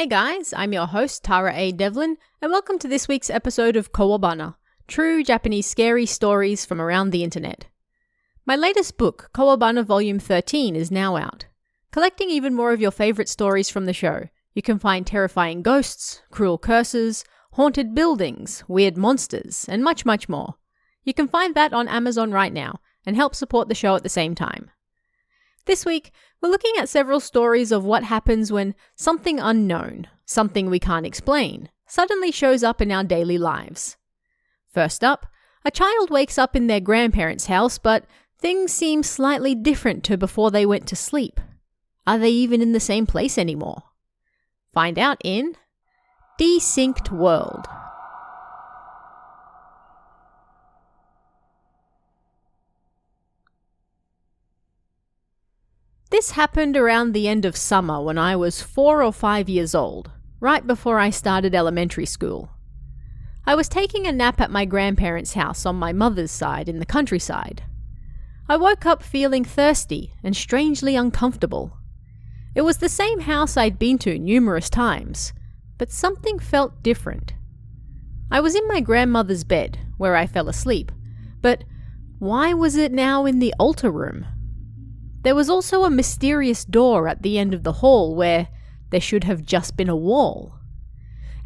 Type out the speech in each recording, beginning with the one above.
Hey guys, I'm your host Tara A. Devlin, and welcome to this week's episode of Kawabana, true Japanese scary stories from around the internet. My latest book, Kawabana Volume 13, is now out. Collecting even more of your favourite stories from the show, you can find terrifying ghosts, cruel curses, haunted buildings, weird monsters, and much, much more. You can find that on Amazon right now, and help support the show at the same time. This week, we're looking at several stories of what happens when something unknown, something we can't explain, suddenly shows up in our daily lives. First up, a child wakes up in their grandparents' house, but things seem slightly different to before they went to sleep. Are they even in the same place anymore? Find out in Desynced World. This happened around the end of summer when I was 4 or 5 years old, right before I started elementary school. I was taking a nap at my grandparents' house on my mother's side in the countryside. I woke up feeling thirsty and strangely uncomfortable. It was the same house I'd been to numerous times, but something felt different. I was in my grandmother's bed, where I fell asleep, but why was it now in the altar room? There was also a mysterious door at the end of the hall where there should have just been a wall.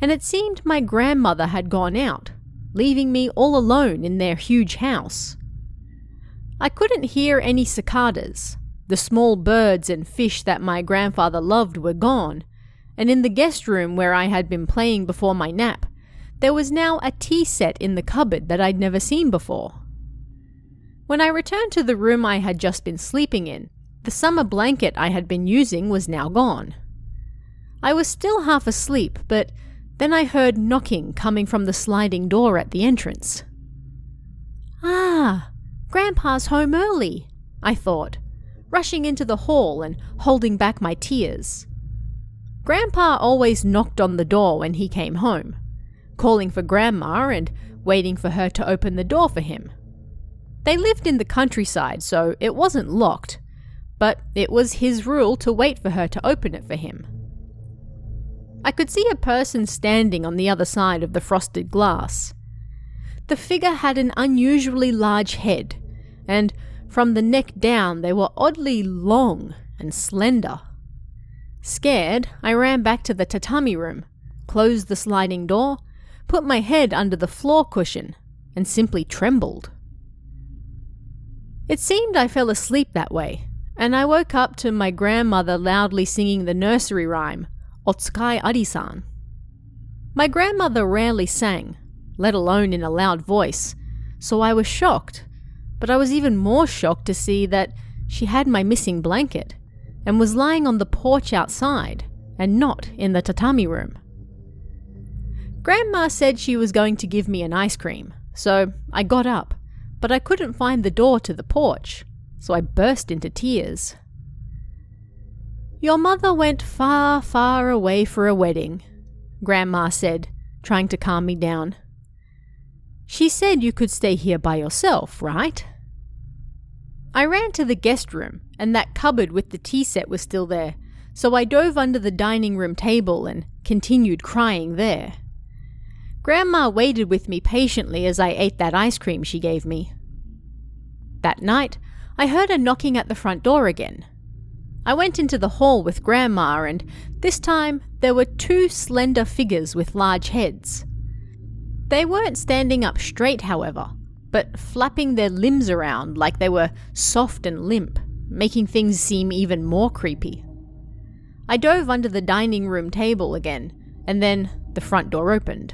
And it seemed my grandmother had gone out, leaving me all alone in their huge house. I couldn't hear any cicadas. The small birds and fish that my grandfather loved were gone, and in the guest room where I had been playing before my nap, there was now a tea set in the cupboard that I'd never seen before. When I returned to the room I had just been sleeping in, the summer blanket I had been using was now gone. I was still half asleep, but then I heard knocking coming from the sliding door at the entrance. Ah, Grandpa's home early, I thought, rushing into the hall and holding back my tears. Grandpa always knocked on the door when he came home, calling for Grandma and waiting for her to open the door for him. They lived in the countryside, so it wasn't locked, but it was his rule to wait for her to open it for him. I could see a person standing on the other side of the frosted glass. The figure had an unusually large head, and from the neck down they were oddly long and slender. Scared, I ran back to the tatami room, closed the sliding door, put my head under the floor cushion, and simply trembled. It seemed I fell asleep that way, and I woke up to my grandmother loudly singing the nursery rhyme, Otsukai Ari-san. My grandmother rarely sang, let alone in a loud voice, so I was shocked, but I was even more shocked to see that she had my missing blanket and was lying on the porch outside and not in the tatami room. Grandma said she was going to give me an ice cream, so I got up. But I couldn't find the door to the porch, so I burst into tears. Your mother went far, far away for a wedding, Grandma said, trying to calm me down. She said you could stay here by yourself, right? I ran to the guest room, and that cupboard with the tea set was still there, so I dove under the dining room table and continued crying there. Grandma waited with me patiently as I ate that ice cream she gave me. That night, I heard a knocking at the front door again. I went into the hall with Grandma, and this time there were 2 slender figures with large heads. They weren't standing up straight, however, but flapping their limbs around like they were soft and limp, making things seem even more creepy. I dove under the dining room table again, and then the front door opened.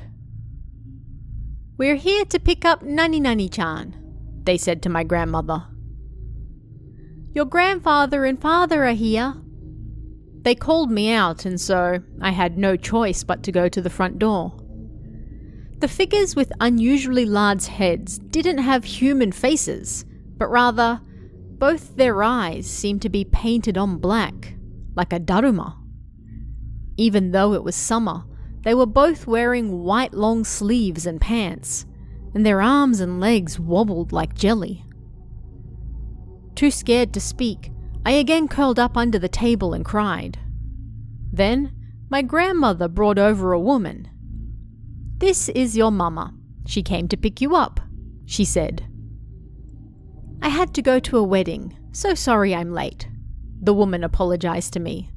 "We're here to pick up Nani-Nani-chan," they said to my grandmother. "Your grandfather and father are here." They called me out, and so I had no choice but to go to the front door. The figures with unusually large heads didn't have human faces, but rather, both their eyes seemed to be painted on black, like a daruma. Even though it was summer, they were both wearing white long sleeves and pants, and their arms and legs wobbled like jelly. Too scared to speak, I again curled up under the table and cried. Then, my grandmother brought over a woman. "This is your mama. She came to pick you up," she said. "I had to go to a wedding. So sorry I'm late," the woman apologized to me.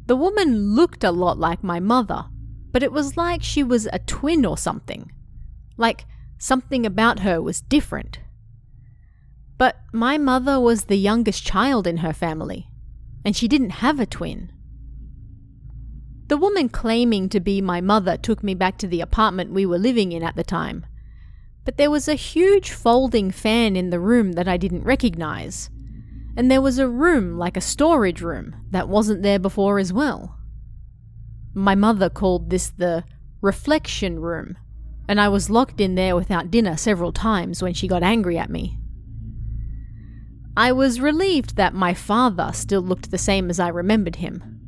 The woman looked a lot like my mother, but it was like she was a twin or something. Like something about her was different. But my mother was the youngest child in her family, and she didn't have a twin. The woman claiming to be my mother took me back to the apartment we were living in at the time. But there was a huge folding fan in the room that I didn't recognize. And there was a room like a storage room that wasn't there before as well. My mother called this the reflection room, and I was locked in there without dinner several times when she got angry at me. I was relieved that my father still looked the same as I remembered him.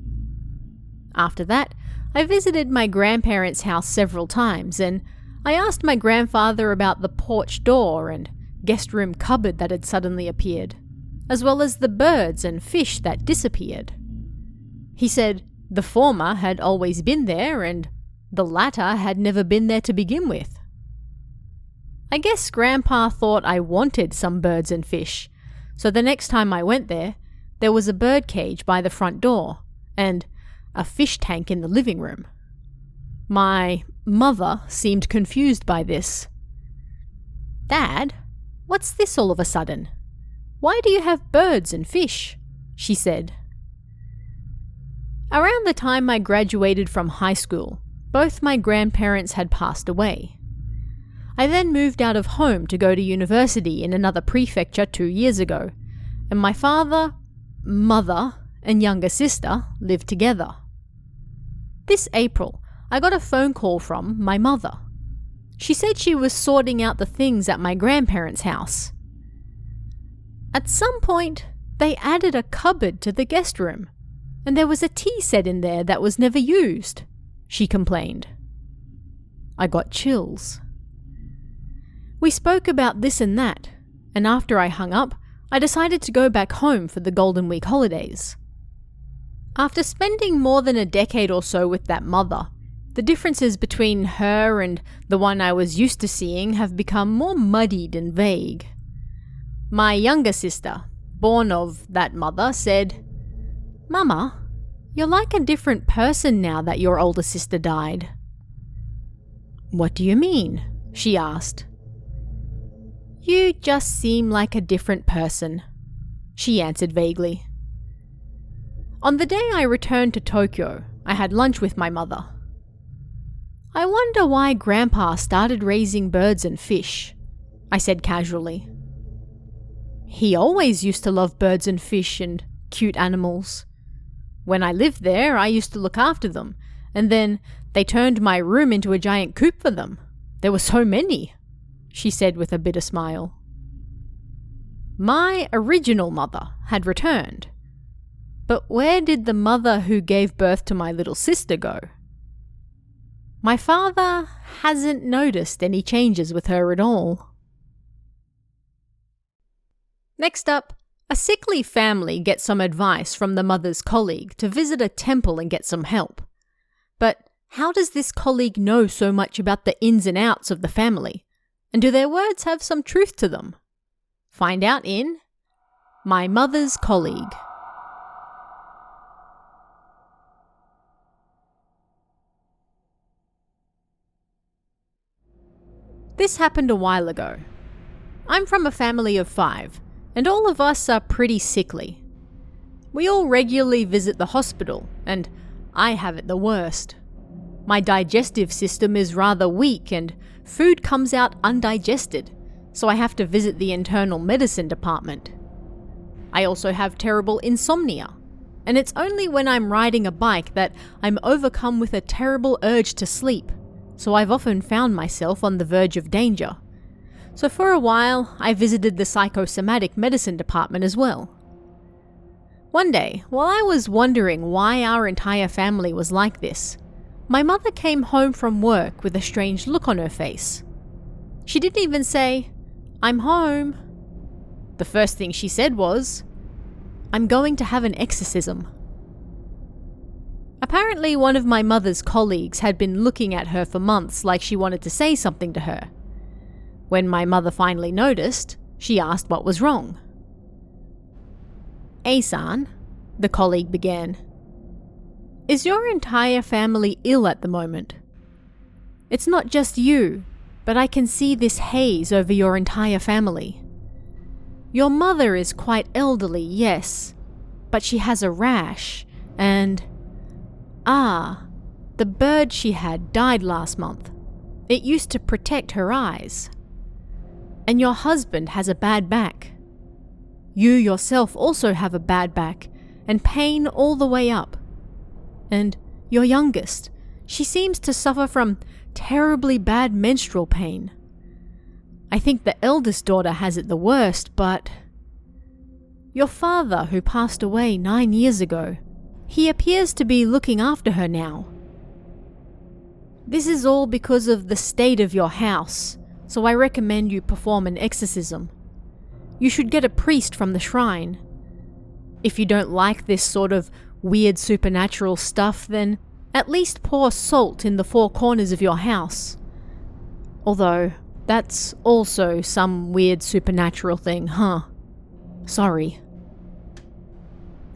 After that, I visited my grandparents' house several times, and I asked my grandfather about the porch door and guest room cupboard that had suddenly appeared, as well as the birds and fish that disappeared. He said the former had always been there and the latter had never been there to begin with. I guess Grandpa thought I wanted some birds and fish, so the next time I went there was a bird cage by the front door and a fish tank in the living room. My mother seemed confused by this. "Dad, what's this all of a sudden? Why do you have birds and fish?" she said. Around the time I graduated from high school, both my grandparents had passed away. I then moved out of home to go to university in another prefecture 2 years ago, and my father, mother, and younger sister lived together. This April, I got a phone call from my mother. She said she was sorting out the things at my grandparents' house. At some point, they added a cupboard to the guest room, and there was a tea set in there that was never used, she complained. I got chills. We spoke about this and that, and after I hung up, I decided to go back home for the Golden Week holidays. After spending more than a decade or so with that mother, the differences between her and the one I was used to seeing have become more muddied and vague. My younger sister, born of that mother, said, "Mama, you're like a different person now that your older sister died." "What do you mean?" she asked. "You just seem like a different person," she answered vaguely. On the day I returned to Tokyo, I had lunch with my mother. "I wonder why Grandpa started raising birds and fish," I said casually. "He always used to love birds and fish and cute animals. When I lived there, I used to look after them, and then they turned my room into a giant coop for them. There were so many," she said with a bitter smile. My original mother had returned. But where did the mother who gave birth to my little sister go? My father hasn't noticed any changes with her at all. Next up, a sickly family gets some advice from the mother's colleague to visit a temple and get some help. But how does this colleague know so much about the ins and outs of the family? And do their words have some truth to them? Find out in My Mother's Colleague. This happened a while ago. I'm from a family of 5, and all of us are pretty sickly. We all regularly visit the hospital, and I have it the worst. My digestive system is rather weak and food comes out undigested, so I have to visit the internal medicine department. I also have terrible insomnia, and it's only when I'm riding a bike that I'm overcome with a terrible urge to sleep, so I've often found myself on the verge of danger. So for a while, I visited the psychosomatic medicine department as well. One day, while I was wondering why our entire family was like this, my mother came home from work with a strange look on her face. She didn't even say, "I'm home." The first thing she said was, "I'm going to have an exorcism." Apparently, one of my mother's colleagues had been looking at her for months like she wanted to say something to her. When my mother finally noticed, she asked what was wrong. "Asan," the colleague began, "is your entire family ill at the moment? It's not just you, but I can see this haze over your entire family. Your mother is quite elderly, yes, but she has a rash, and... the bird she had died last month. It used to protect her eyes. And your husband has a bad back. You yourself also have a bad back, and pain all the way up. And your youngest, she seems to suffer from terribly bad menstrual pain. I think the eldest daughter has it the worst, but... Your father, who passed away 9 years ago, he appears to be looking after her now. This is all because of the state of your house, so I recommend you perform an exorcism. You should get a priest from the shrine. If you don't like this sort of weird supernatural stuff, then at least pour salt in the 4 corners of your house. Although, that's also some weird supernatural thing, huh? Sorry."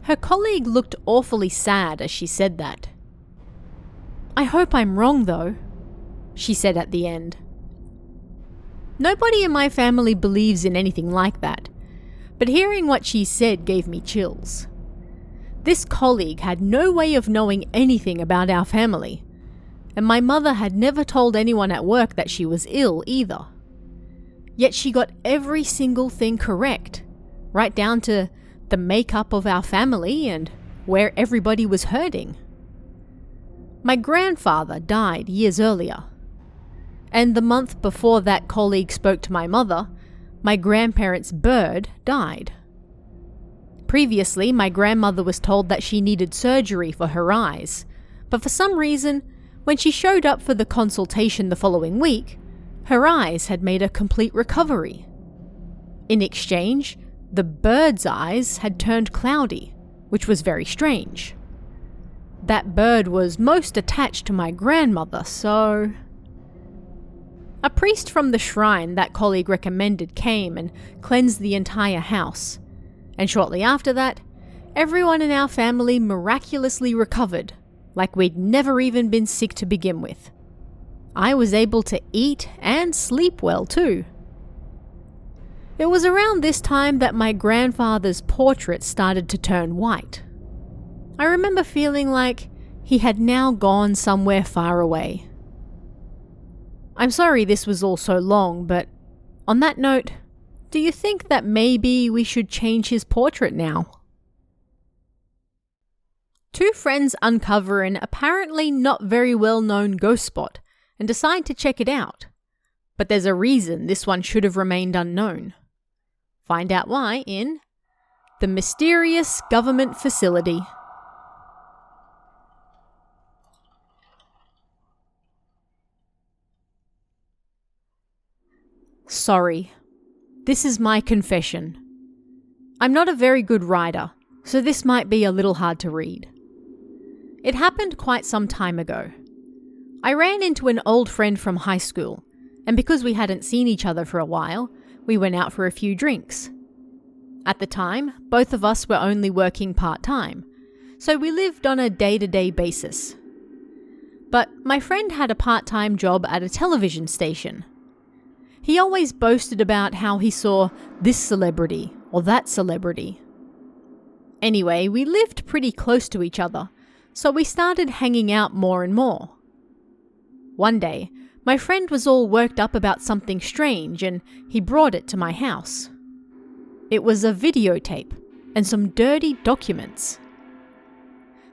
Her colleague looked awfully sad as she said that. "I hope I'm wrong, though," she said at the end. Nobody in my family believes in anything like that, but hearing what she said gave me chills. This colleague had no way of knowing anything about our family, and my mother had never told anyone at work that she was ill either. Yet she got every single thing correct, right down to the makeup of our family and where everybody was hurting. My grandfather died years earlier, and the month before that colleague spoke to my mother, my grandparents' bird died. Previously, my grandmother was told that she needed surgery for her eyes, but for some reason, when she showed up for the consultation the following week, her eyes had made a complete recovery. In exchange, the bird's eyes had turned cloudy, which was very strange. That bird was most attached to my grandmother, so... A priest from the shrine that colleague recommended came and cleansed the entire house, and shortly after that, everyone in our family miraculously recovered, like we'd never even been sick to begin with. I was able to eat and sleep well too. It was around this time that my grandfather's portrait started to turn white. I remember feeling like he had now gone somewhere far away. I'm sorry this was all so long, but on that note, do you think that maybe we should change his portrait now? 2 friends uncover an apparently not very well-known ghost spot and decide to check it out. But there's a reason this one should have remained unknown. Find out why in The Mysterious Government Facility. Sorry. This is my confession. I'm not a very good writer, so this might be a little hard to read. It happened quite some time ago. I ran into an old friend from high school, and because we hadn't seen each other for a while, we went out for a few drinks. At the time, both of us were only working part-time, so we lived on a day-to-day basis. But my friend had a part-time job at a television station. He always boasted about how he saw this celebrity or that celebrity. Anyway, we lived pretty close to each other, so we started hanging out more and more. One day, my friend was all worked up about something strange and he brought it to my house. It was a videotape and some dirty documents.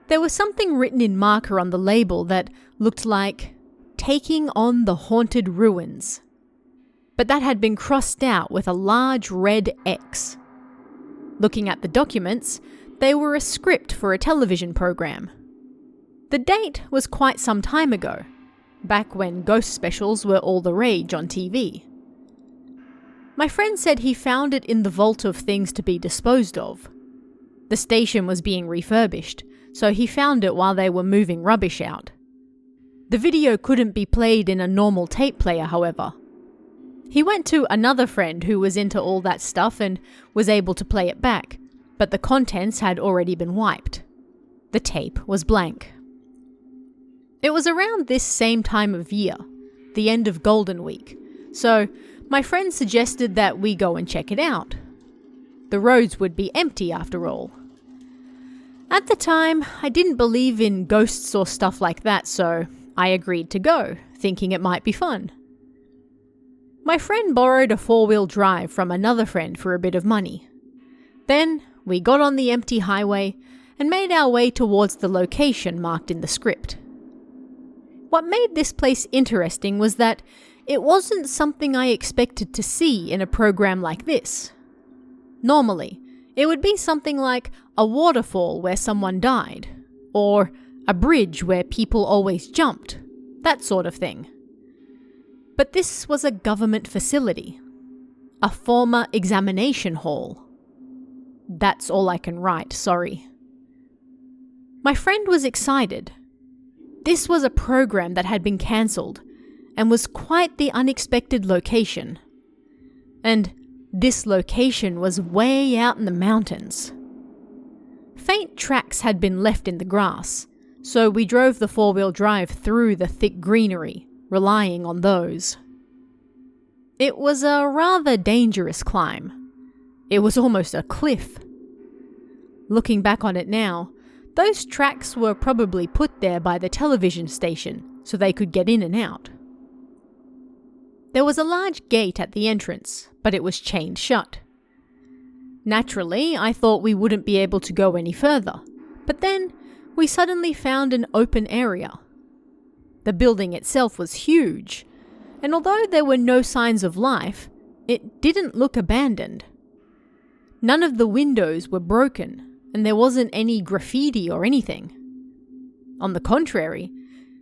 There was something written in marker on the label that looked like, "Taking on the Haunted Ruins." But that had been crossed out with a large red X. Looking at the documents, they were a script for a television program. The date was quite some time ago, back when ghost specials were all the rage on TV. My friend said he found it in the vault of things to be disposed of. The station was being refurbished, so he found it while they were moving rubbish out. The video couldn't be played in a normal tape player, however. He went to another friend who was into all that stuff and was able to play it back, but the contents had already been wiped. The tape was blank. It was around this same time of year, the end of Golden Week, so my friend suggested that we go and check it out. The roads would be empty after all. At the time, I didn't believe in ghosts or stuff like that, so I agreed to go, thinking it might be fun. My friend borrowed a 4-wheel drive from another friend for a bit of money. Then we got on the empty highway and made our way towards the location marked in the script. What made this place interesting was that it wasn't something I expected to see in a program like this. Normally, it would be something like a waterfall where someone died, or a bridge where people always jumped, that sort of thing. But this was a government facility, a former examination hall. That's all I can write, sorry. My friend was excited. This was a program that had been cancelled and was quite the unexpected location. And this location was way out in the mountains. Faint tracks had been left in the grass, so we drove the 4-wheel drive through the thick greenery, relying on those. It was a rather dangerous climb. It was almost a cliff. Looking back on it now, those tracks were probably put there by the television station so they could get in and out. There was a large gate at the entrance, but it was chained shut. Naturally, I thought we wouldn't be able to go any further, but then we suddenly found an open area. The building itself was huge, and although there were no signs of life, it didn't look abandoned. None of the windows were broken, and there wasn't any graffiti or anything. On the contrary,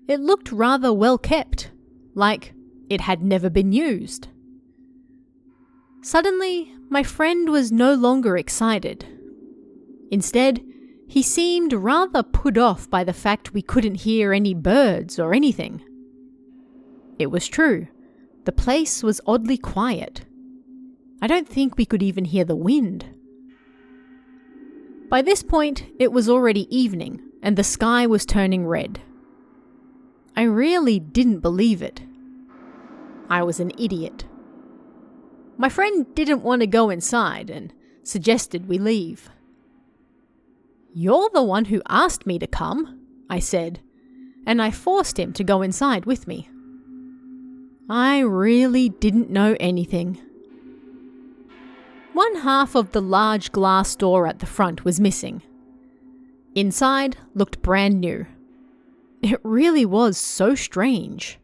it looked rather well kept, like it had never been used. Suddenly, my friend was no longer excited. Instead, he seemed rather put off by the fact we couldn't hear any birds or anything. It was true. The place was oddly quiet. I don't think we could even hear the wind. By this point, it was already evening, and the sky was turning red. I really didn't believe it. I was an idiot. My friend didn't want to go inside and suggested we leave. "You're the one who asked me to come," I said, and I forced him to go inside with me. I really didn't know anything. One half of the large glass door at the front was missing. Inside looked brand new. It really was so strange.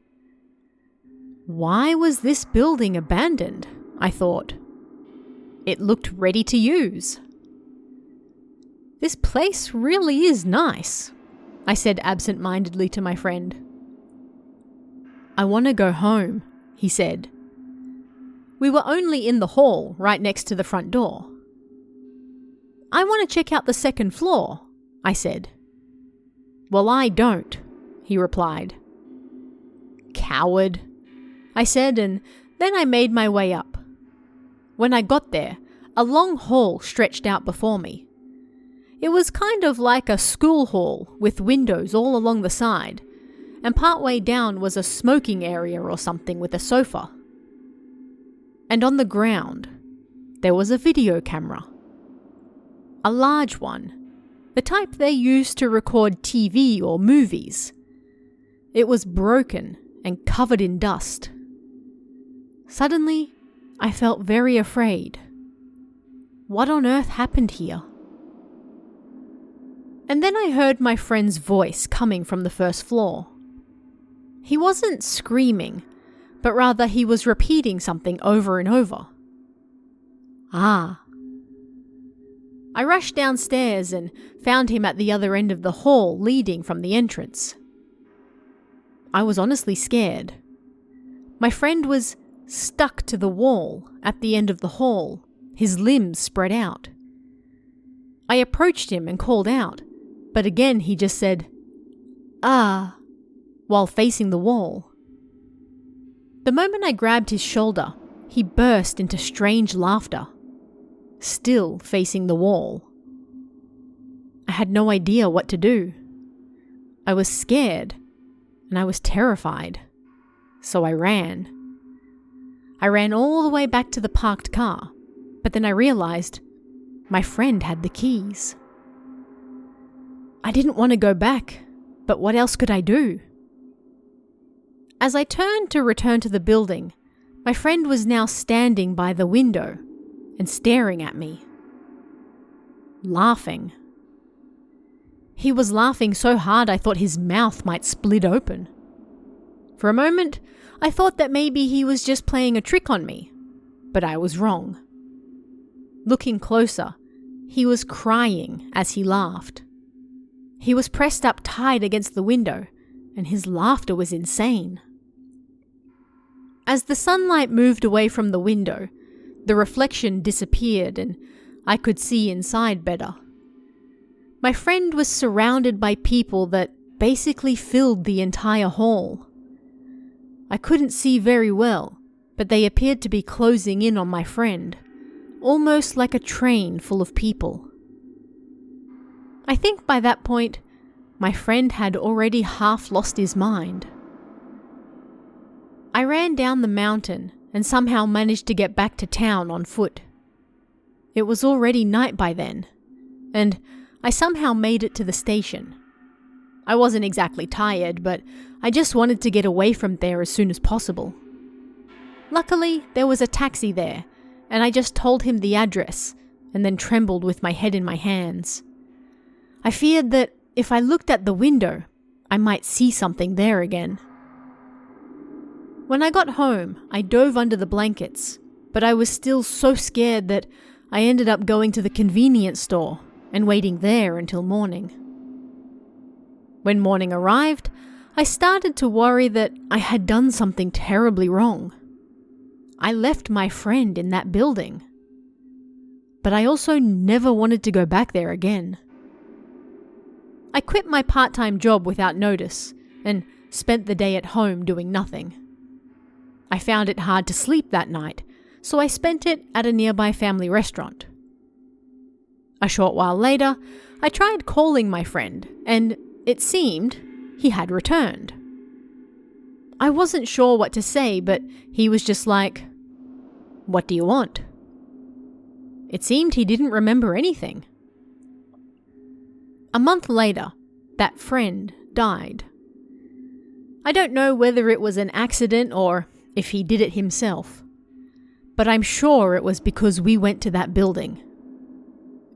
Why was this building abandoned? I thought. It looked ready to use. "This place really is nice," I said absent-mindedly to my friend. "I want to go home," he said. We were only in the hall right next to the front door. "I want to check out the second floor," I said. "Well, I don't," he replied. "Coward," I said, and then I made my way up. When I got there, a long hall stretched out before me. It was kind of like a school hall with windows all along the side, and partway down was a smoking area or something with a sofa. And on the ground, there was a video camera. A large one, the type they used to record TV or movies. It was broken and covered in dust. Suddenly, I felt very afraid. What on earth happened here? And then I heard my friend's voice coming from the first floor. He wasn't screaming, but rather he was repeating something over and over. "Ah." I rushed downstairs and found him at the other end of the hall leading from the entrance. I was honestly scared. My friend was stuck to the wall at the end of the hall, his limbs spread out. I approached him and called out, but again he just said, "Ah," while facing the wall. The moment I grabbed his shoulder, he burst into strange laughter, still facing the wall. I had no idea what to do. I was scared, and I was terrified, so I ran. I ran all the way back to the parked car, but then I realized my friend had the keys. I didn't want to go back, but what else could I do? As I turned to return to the building, my friend was now standing by the window and staring at me, laughing. He was laughing so hard I thought his mouth might split open. For a moment, I thought that maybe he was just playing a trick on me, but I was wrong. Looking closer, he was crying as he laughed. He was pressed up tight against the window, and his laughter was insane. As the sunlight moved away from the window, the reflection disappeared and I could see inside better. My friend was surrounded by people that basically filled the entire hall. I couldn't see very well, but they appeared to be closing in on my friend, almost like a train full of people. I think by that point, my friend had already half lost his mind. I ran down the mountain and somehow managed to get back to town on foot. It was already night by then, and I somehow made it to the station. I wasn't exactly tired, but I just wanted to get away from there as soon as possible. Luckily, there was a taxi there, and I just told him the address and then trembled with my head in my hands. I feared that if I looked at the window, I might see something there again. When I got home, I dove under the blankets, but I was still so scared that I ended up going to the convenience store and waiting there until morning. When morning arrived, I started to worry that I had done something terribly wrong. I left my friend in that building, but I also never wanted to go back there again. I quit my part-time job without notice and spent the day at home doing nothing. I found it hard to sleep that night, so I spent it at a nearby family restaurant. A short while later, I tried calling my friend, and it seemed he had returned. I wasn't sure what to say, but he was just like, "What do you want?" It seemed he didn't remember anything. A month later, that friend died. I don't know whether it was an accident or if he did it himself, but I'm sure it was because we went to that building.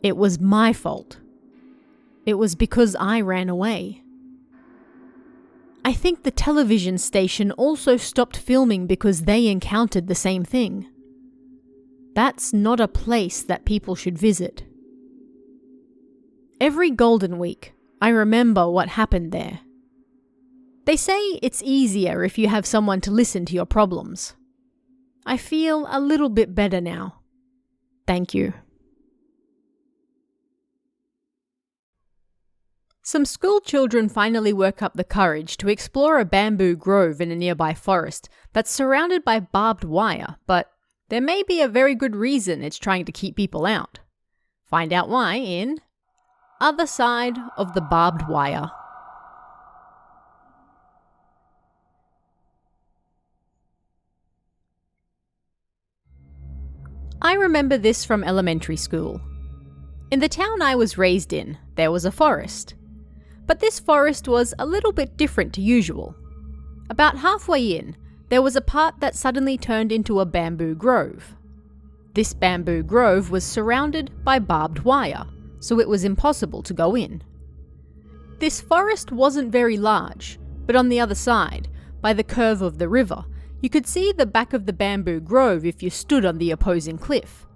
It was my fault. It was because I ran away. I think the television station also stopped filming because they encountered the same thing. That's not a place that people should visit. Every Golden Week, I remember what happened there. They say it's easier if you have someone to listen to your problems. I feel a little bit better now. Thank you. Some school children finally work up the courage to explore a bamboo grove in a nearby forest that's surrounded by barbed wire, but there may be a very good reason it's trying to keep people out. Find out why in Other Side of the Barbed Wire. I remember this from elementary school. In the town I was raised in, there was a forest. But this forest was a little bit different to usual. About halfway in, there was a part that suddenly turned into a bamboo grove. This bamboo grove was surrounded by barbed wire, so it was impossible to go in. This forest wasn't very large, but on the other side, by the curve of the river, you could see the back of the bamboo grove if you stood on the opposing cliff.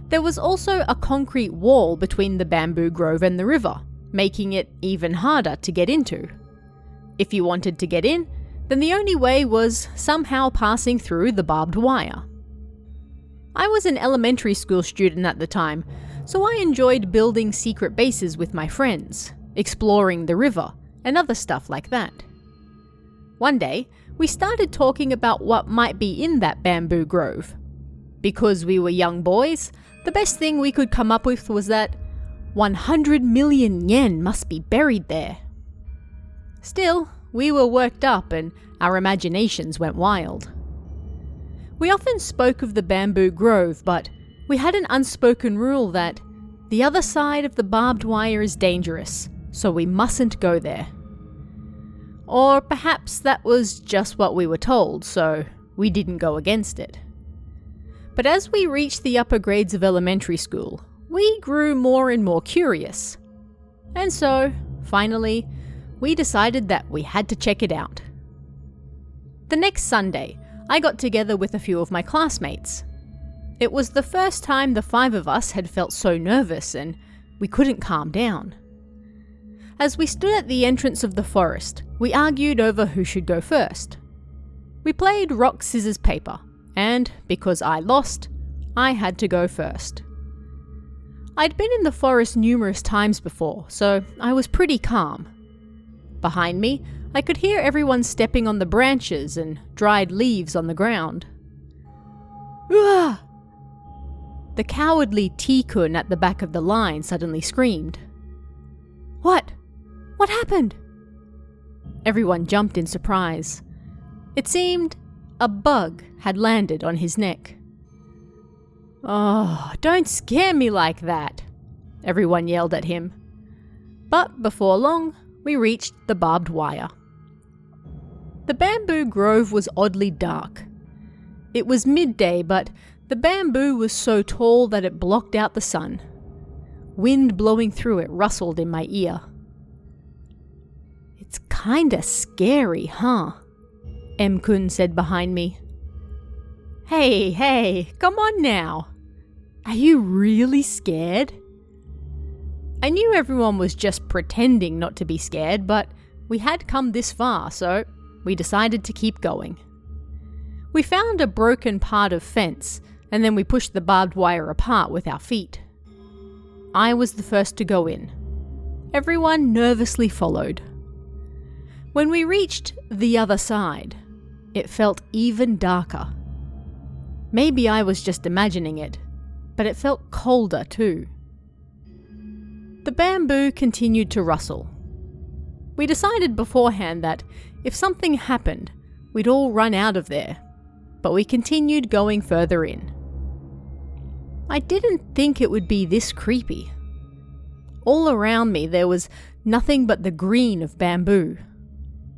There was also a concrete wall between the bamboo grove and the river, making it even harder to get into. If you wanted to get in, then the only way was somehow passing through the barbed wire. I was an elementary school student at the time, so I enjoyed building secret bases with my friends. exploring the river, and other stuff like that. One day, we started talking about what might be in that bamboo grove. Because we were young boys, the best thing we could come up with was that 100 million yen must be buried there. Still, we were worked up and our imaginations went wild. We often spoke of the bamboo grove, but we had an unspoken rule that the other side of the barbed wire is dangerous, so we mustn't go there. Or perhaps that was just what we were told, so we didn't go against it. But as we reached the upper grades of elementary school, we grew more and more curious. And so, finally, we decided that we had to check it out. The next Sunday, I got together with a few of my classmates. It was the first time the 5 of us had felt so nervous and we couldn't calm down. As we stood at the entrance of the forest, we argued over who should go first. We played rock, scissors, paper, and because I lost, I had to go first. I'd been in the forest numerous times before, so I was pretty calm. Behind me, I could hear everyone stepping on the branches and dried leaves on the ground. Uah! The cowardly T-kun at the back of the line suddenly screamed. What? What happened? Everyone jumped in surprise. It seemed a bug had landed on his neck. Oh, don't scare me like that, everyone yelled at him. But before long, we reached the barbed wire. The bamboo grove was oddly dark. It was midday, but the bamboo was so tall that it blocked out the sun. Wind blowing through it rustled in my ear. It's kinda scary, huh? M-kun said behind me. Hey, come on now. Are you really scared? I knew everyone was just pretending not to be scared, but we had come this far, so we decided to keep going. We found a broken part of fence, and then we pushed the barbed wire apart with our feet. I was the first to go in. Everyone nervously followed. When we reached the other side, it felt even darker. Maybe I was just imagining it, but it felt colder too. The bamboo continued to rustle. We decided beforehand that if something happened, we'd all run out of there, but we continued going further in. I didn't think it would be this creepy. All around me there was nothing but the green of bamboo.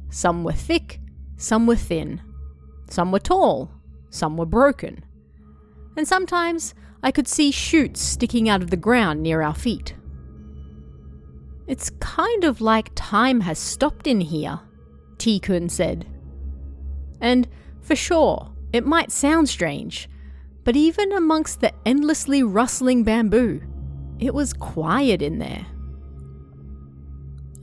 Some were thick, some were thin. Some were tall, some were broken. And sometimes I could see shoots sticking out of the ground near our feet. It's kind of like time has stopped in here, T-kun said. And for sure, it might sound strange, but even amongst the endlessly rustling bamboo, it was quiet in there.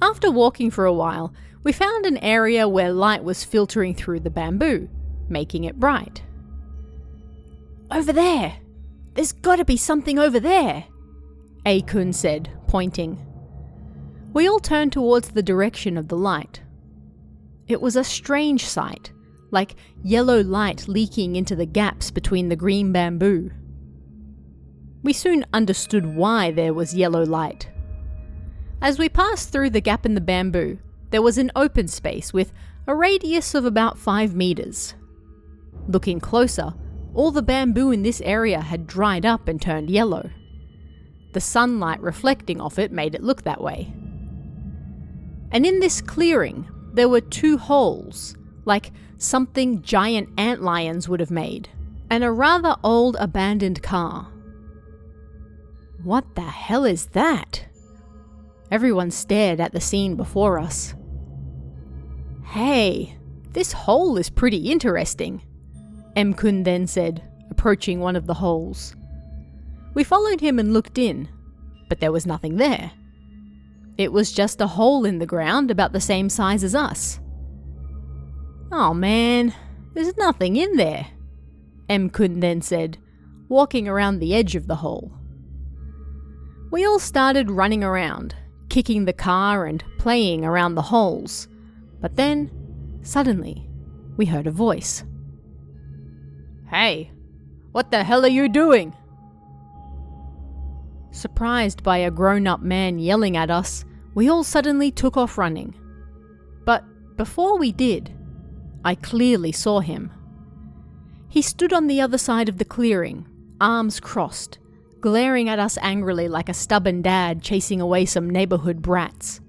After walking for a while, we found an area where light was filtering through the bamboo, making it bright. Over there! There's gotta be something over there! A-kun said, pointing. We all turned towards the direction of the light. It was a strange sight, like yellow light leaking into the gaps between the green bamboo. We soon understood why there was yellow light. As we passed through the gap in the bamboo, there was an open space with a radius of about 5 meters. Looking closer, all the bamboo in this area had dried up and turned yellow. The sunlight reflecting off it made it look that way. And in this clearing, there were 2 holes, like something giant antlions would have made, and a rather old abandoned car. What the hell is that? Everyone stared at the scene before us. Hey, this hole is pretty interesting, M-kun then said, approaching one of the holes. We followed him and looked in, but there was nothing there. It was just a hole in the ground about the same size as us. Oh man, there's nothing in there, M-kun then said, walking around the edge of the hole. We all started running around, kicking the car and playing around the holes. But then, suddenly, we heard a voice. "Hey, what the hell are you doing?" Surprised by a grown-up man yelling at us, we all suddenly took off running. But before we did, I clearly saw him. He stood on the other side of the clearing, arms crossed, glaring at us angrily like a stubborn dad chasing away some neighborhood brats.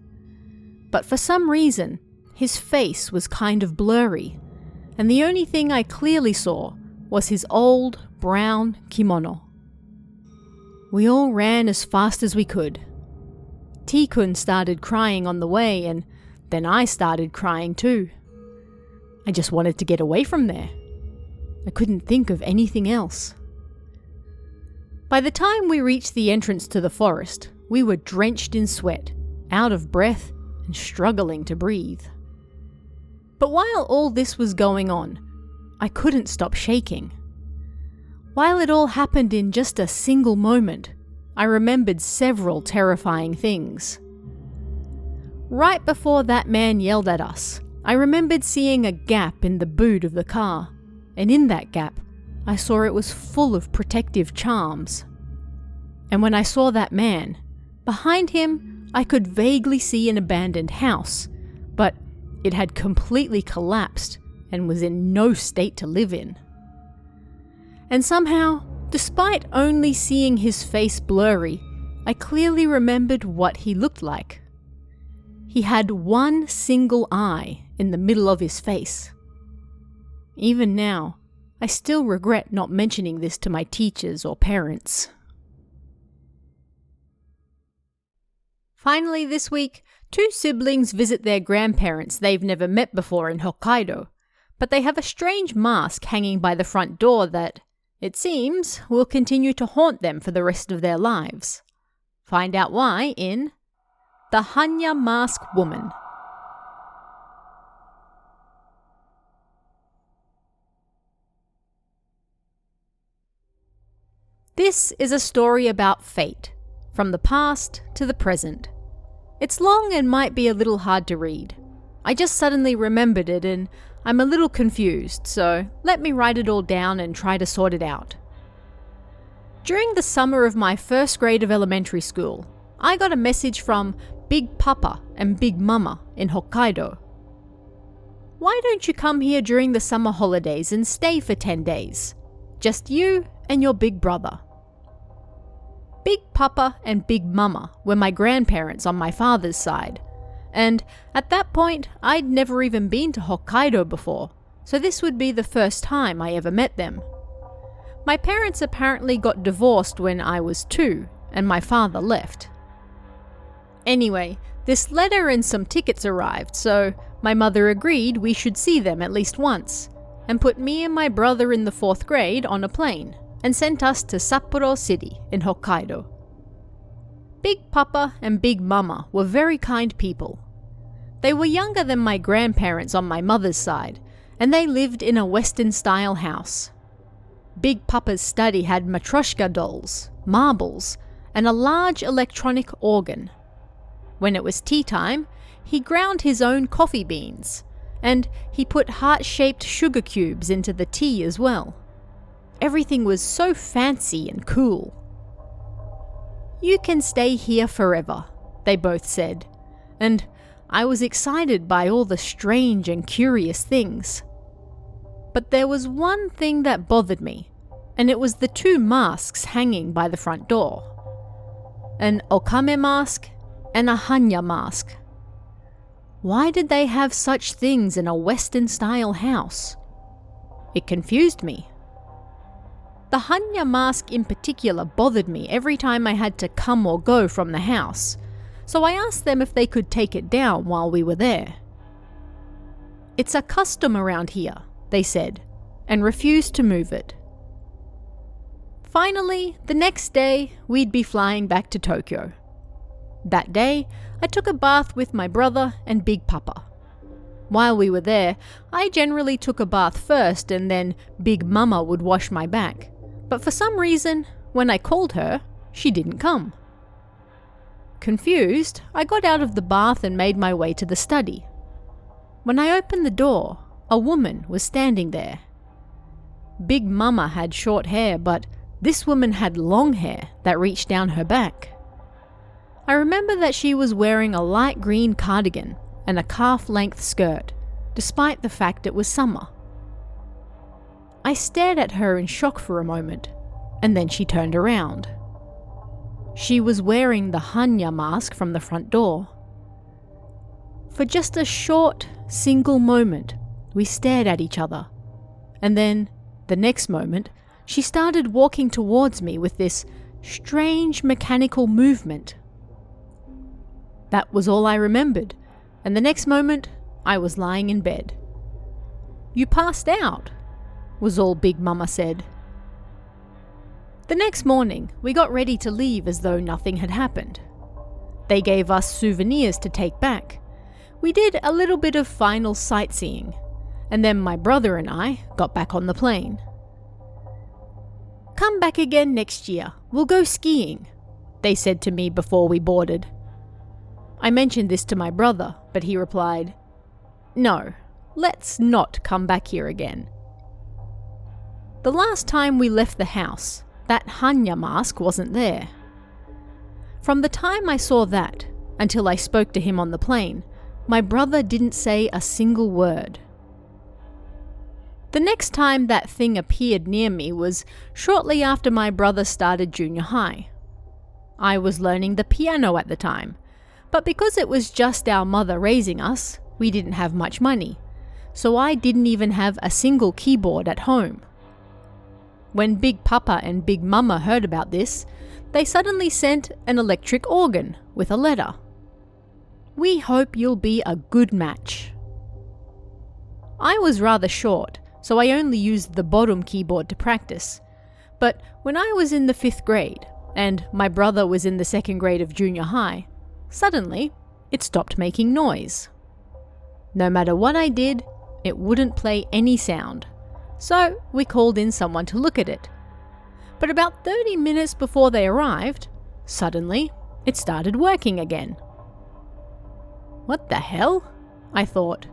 But for some reason, his face was kind of blurry, and the only thing I clearly saw was his old, brown kimono. We all ran as fast as we could. T-kun started crying on the way, and then I started crying too. I just wanted to get away from there. I couldn't think of anything else. By the time we reached the entrance to the forest, we were drenched in sweat, out of breath, and struggling to breathe. But while all this was going on, I couldn't stop shaking. While it all happened in just a single moment, I remembered several terrifying things. Right before that man yelled at us, I remembered seeing a gap in the boot of the car, and in that gap, I saw it was full of protective charms. And when I saw that man, behind him I could vaguely see an abandoned house, but it had completely collapsed and was in no state to live in. And somehow, despite only seeing his face blurry, I clearly remembered what he looked like. He had one single eye in the middle of his face. Even now, I still regret not mentioning this to my teachers or parents. Finally this week, 2 siblings visit their grandparents they've never met before in Hokkaido, but they have a strange mask hanging by the front door that, it seems, will continue to haunt them for the rest of their lives. Find out why in The Hanya Mask Woman. This is a story about fate, from the past to the present. It's long and might be a little hard to read. I just suddenly remembered it and I'm a little confused, so let me write it all down and try to sort it out. During the summer of my first grade of elementary school, I got a message from Big Papa and Big Mama in Hokkaido. "Why don't you come here during the summer holidays and stay for 10 days? Just you and your big brother." Big Papa and Big Mama were my grandparents on my father's side, and at that point I'd never even been to Hokkaido before, so this would be the first time I ever met them. My parents apparently got divorced when I was 2, and my father left. Anyway, this letter and some tickets arrived, so my mother agreed we should see them at least once, and put me and my brother in the 4th grade on a plane, and sent us to Sapporo City in Hokkaido. Big Papa and Big Mama were very kind people. They were younger than my grandparents on my mother's side, and they lived in a Western-style house. Big Papa's study had Matryoshka dolls, marbles, and a large electronic organ. When it was tea time, he ground his own coffee beans, and he put heart-shaped sugar cubes into the tea as well. Everything was so fancy and cool. "You can stay here forever," they both said, and I was excited by all the strange and curious things. But there was one thing that bothered me, and it was the 2 masks hanging by the front door. An Okame mask and a Hanya mask. Why did they have such things in a Western-style house? It confused me. The Hanya mask in particular bothered me every time I had to come or go from the house, so I asked them if they could take it down while we were there. "It's a custom around here," they said, and refused to move it. Finally, the next day, we'd be flying back to Tokyo. That day, I took a bath with my brother and Big Papa. While we were there, I generally took a bath first and then Big Mama would wash my back. But for some reason, when I called her, she didn't come. Confused, I got out of the bath and made my way to the study. When I opened the door, a woman was standing there. Big Mama had short hair, but this woman had long hair that reached down her back. I remember that she was wearing a light green cardigan and a calf-length skirt, despite the fact it was summer. I stared at her in shock for a moment, and then she turned around. She was wearing the Hanya mask from the front door. For just a short, single moment, we stared at each other, and then, the next moment, she started walking towards me with this strange mechanical movement. That was all I remembered, and the next moment, I was lying in bed. "You passed out," was all Big Mama said. The next morning, we got ready to leave as though nothing had happened. They gave us souvenirs to take back. We did a little bit of final sightseeing, and then my brother and I got back on the plane. "Come back again next year, we'll go skiing," they said to me before we boarded. I mentioned this to my brother, but he replied, "No, let's not come back here again." The last time we left the house, that Hanya mask wasn't there. From the time I saw that until I spoke to him on the plane, my brother didn't say a single word. The next time that thing appeared near me was shortly after my brother started junior high. I was learning the piano at the time, but because it was just our mother raising us, we didn't have much money, so I didn't even have a single keyboard at home. When Big Papa and Big Mama heard about this, they suddenly sent an electric organ with a letter. "We hope you'll be a good match." I was rather short, so I only used the bottom keyboard to practice. But when I was in the 5th grade, and my brother was in the 2nd grade of junior high, suddenly it stopped making noise. No matter what I did, it wouldn't play any sound. So we called in someone to look at it. But about 30 minutes before they arrived, suddenly it started working again. "What the hell?" I thought.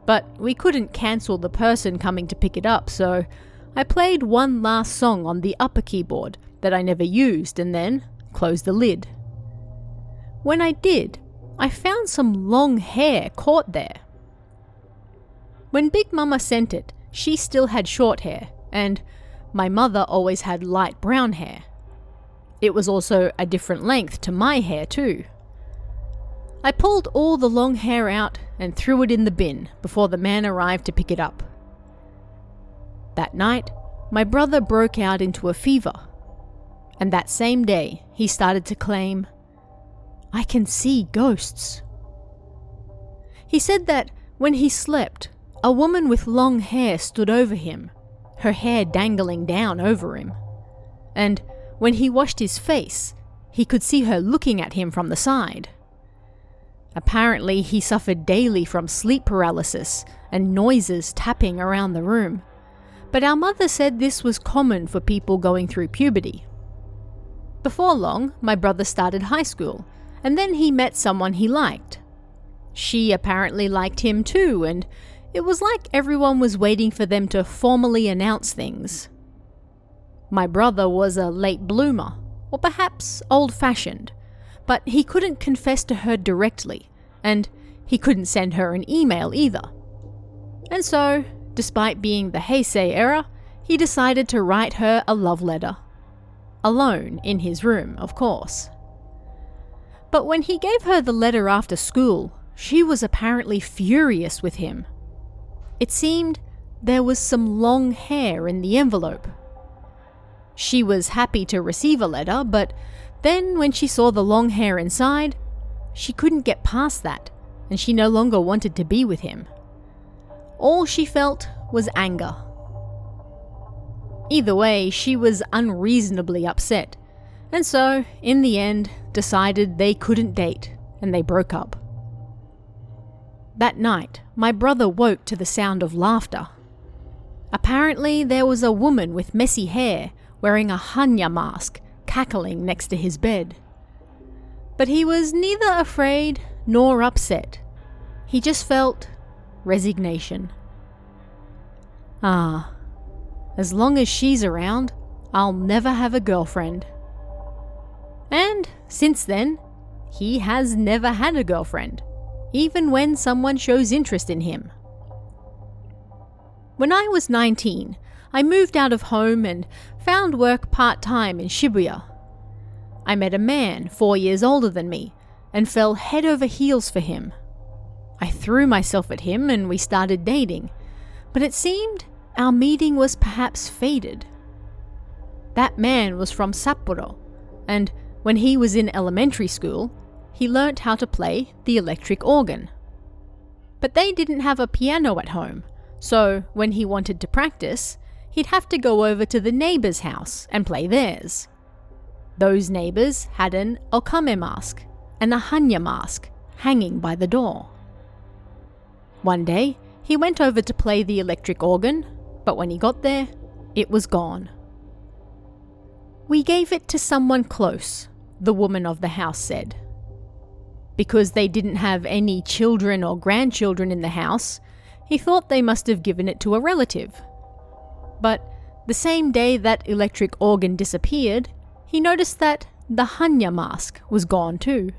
But we couldn't cancel the person coming to pick it up, so I played one last song on the upper keyboard that I never used and then closed the lid. When I did, I found some long hair caught there. When Big Mama sent it, she still had short hair, and my mother always had light brown hair. It was also a different length to my hair too. I pulled all the long hair out and threw it in the bin before the man arrived to pick it up. That night, my brother broke out into a fever, and that same day he started to claim, "I can see ghosts." He said that when he slept, a woman with long hair stood over him, her hair dangling down over him. And when he washed his face, he could see her looking at him from the side. Apparently, he suffered daily from sleep paralysis and noises tapping around the room. But our mother said this was common for people going through puberty. Before long, my brother started high school, and then he met someone he liked. She apparently liked him too, and it was like everyone was waiting for them to formally announce things. My brother was a late bloomer, or perhaps old-fashioned, but he couldn't confess to her directly, and he couldn't send her an email either. And so, despite being the Heisei era, he decided to write her a love letter. Alone in his room, of course. But when he gave her the letter after school, she was apparently furious with him. It seemed there was some long hair in the envelope. She was happy to receive a letter, but then when she saw the long hair inside, she couldn't get past that, and she no longer wanted to be with him. All she felt was anger. Either way, she was unreasonably upset, and so, in the end, decided they couldn't date, and they broke up. That night, my brother woke to the sound of laughter. Apparently, there was a woman with messy hair wearing a Hanya mask cackling next to his bed. But he was neither afraid nor upset. He just felt resignation. As long as she's around, I'll never have a girlfriend. And since then, he has never had a girlfriend, even when someone shows interest in him. When I was 19, I moved out of home and found work part-time in Shibuya. I met a man 4 years older than me and fell head over heels for him. I threw myself at him and we started dating, but it seemed our meeting was perhaps fated. That man was from Sapporo, and when he was in elementary school, he learnt how to play the electric organ. But they didn't have a piano at home, so when he wanted to practice, he'd have to go over to the neighbour's house and play theirs. Those neighbours had an okame mask and a hanya mask hanging by the door. One day, he went over to play the electric organ, but when he got there, it was gone. We gave it to someone close, the woman of the house said. Because they didn't have any children or grandchildren in the house, he thought they must have given it to a relative. But the same day that electric organ disappeared, he noticed that the hanya mask was gone too.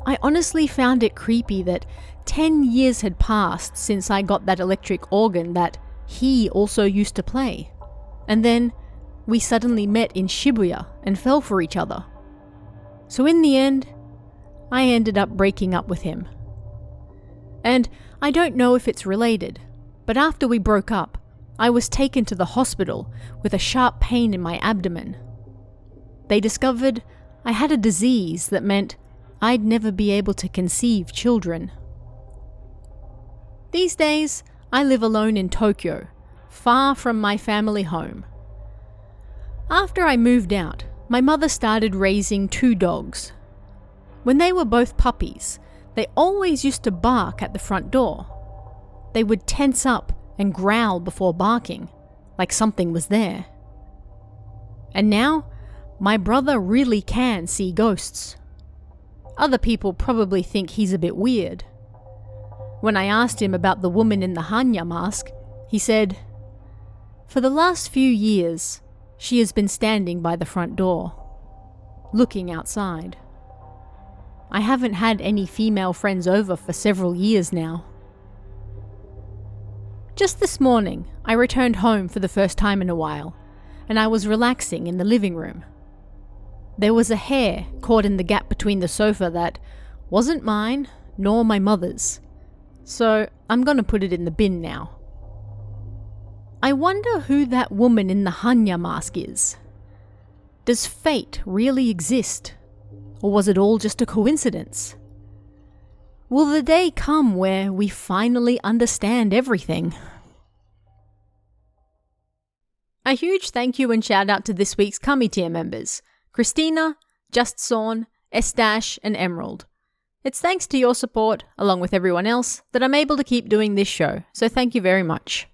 I honestly found it creepy that 10 years had passed since I got that electric organ that he also used to play. And then we suddenly met in Shibuya and fell for each other. So in the end, I ended up breaking up with him. And I don't know if it's related, but after we broke up, I was taken to the hospital with a sharp pain in my abdomen. They discovered I had a disease that meant I'd never be able to conceive children. These days, I live alone in Tokyo, far from my family home. After I moved out, my mother started raising 2 dogs. When they were both puppies, they always used to bark at the front door. They would tense up and growl before barking, like something was there. And now, my brother really can see ghosts. Other people probably think he's a bit weird. When I asked him about the woman in the hanya mask, he said, "For the last few years, she has been standing by the front door, looking outside. I haven't had any female friends over for several years now." Just this morning, I returned home for the first time in a while, and I was relaxing in the living room. There was a hair caught in the gap between the sofa that wasn't mine nor my mother's, so I'm gonna put it in the bin now. I wonder who that woman in the hanya mask is. Does fate really exist? Or was it all just a coincidence? Will the day come where we finally understand everything? A huge thank you and shout out to this week's Kami tier members, Christina, Just Sawn, S-Dash and Emerald. It's thanks to your support, along with everyone else, that I'm able to keep doing this show, so thank you very much.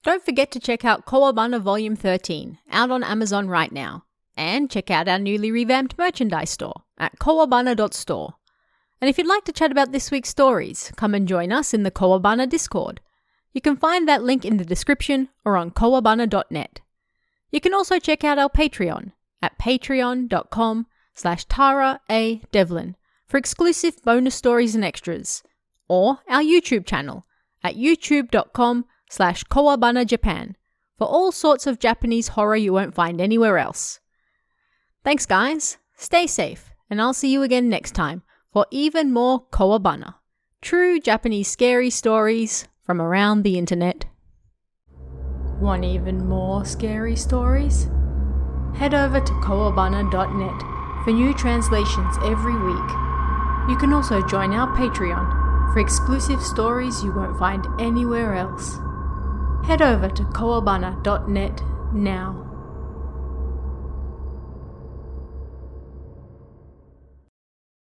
Don't forget to check out Kowabana Volume 13, out on Amazon right now. And check out our newly revamped merchandise store at kowabana.store. And if you'd like to chat about this week's stories, come and join us in the Kowabana Discord. You can find that link in the description or on kowabana.net. You can also check out our Patreon at patreon.com/TaraADevlin for exclusive bonus stories and extras, or our YouTube channel at youtube.com/KowabanaJapan for all sorts of Japanese horror you won't find anywhere else. Thanks guys, stay safe, and I'll see you again next time for even more Kowabana, true Japanese scary stories from around the internet. Want even more scary stories? Head over to kowabana.net for new translations every week. You can also join our Patreon for exclusive stories you won't find anywhere else. Head over to kowabana.net now.